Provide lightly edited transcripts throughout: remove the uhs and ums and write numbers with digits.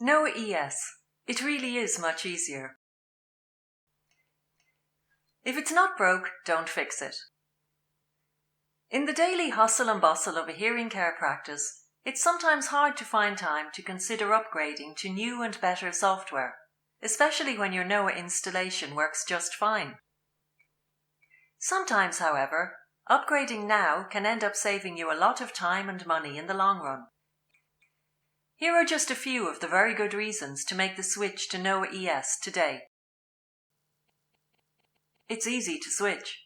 Noah ES. It really is much easier. If it's not broke, don't fix it. In the daily hustle and bustle of a hearing care practice, it's sometimes hard to find time to consider upgrading to new and better software, especially when your Noah installation works just fine. Sometimes, however, upgrading now can end up saving you a lot of time and money in the long run. Here are just a few of the very good reasons to make the switch to Noah ES today. It's easy to switch.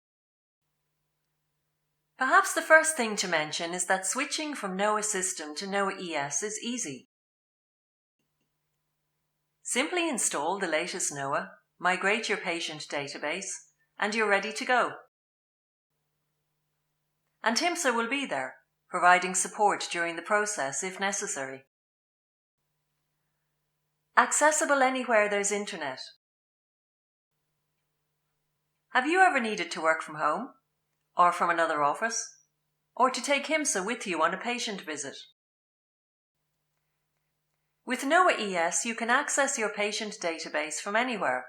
Perhaps the first thing to mention is that switching from Noah System to Noah ES is easy. Simply install the latest Noah, migrate your patient database, and you're ready to go. And HIMSA will be there, providing support during the process if necessary. Accessible anywhere there's internet. Have you ever needed to work from home, or from another office, or to take HIMSA with you on a patient visit? With Noah ES, you can access your patient database from anywhere,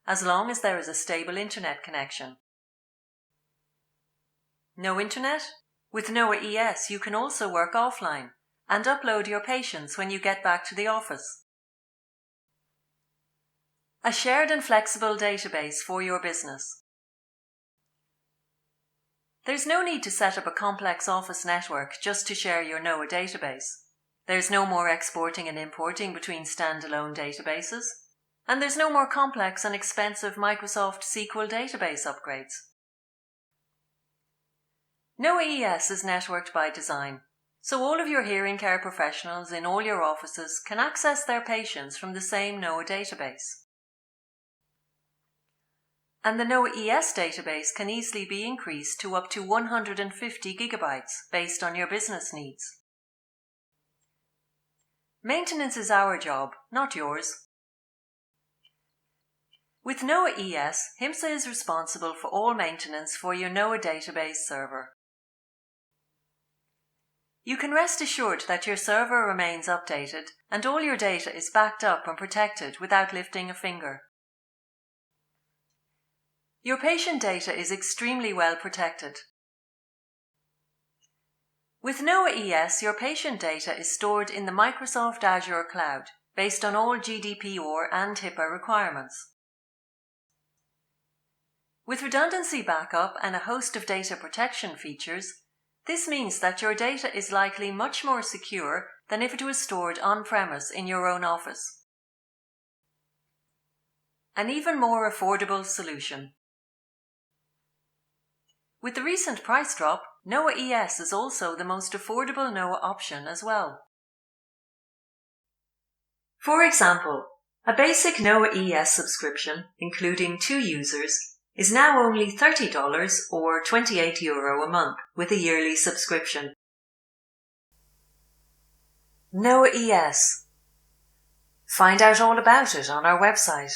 as long as there is a stable internet connection. No internet? With Noah ES, you can also work offline and upload your patients when you get back to the office. A shared and flexible database for your business. There's no need to set up a complex office network just to share your Noah database. There's no more exporting and importing between standalone databases, and there's no more complex and expensive Microsoft SQL database upgrades. Noah ES is networked by design, so all of your hearing care professionals in all your offices can access their patients from the same Noah database. And the Noah ES database can easily be increased to up to 150 gigabytes based on your business needs. Maintenance is our job, not yours. With Noah ES, HIMSA is responsible for all maintenance for your Noah database server. You can rest assured that your server remains updated and all your data is backed up and protected without lifting a finger. Your patient data is extremely well protected. With Noah ES, your patient data is stored in the Microsoft Azure cloud based on all GDPR and HIPAA requirements. With redundancy backup and a host of data protection features, this means that your data is likely much more secure than if it was stored on-premise in your own office. An even more affordable solution. With the recent price drop, Noah ES is also the most affordable Noah option as well. For example, a basic Noah ES subscription, including 2 users, is now only $30 or €28 a month with a yearly subscription. Noah ES. Find out all about it on our website.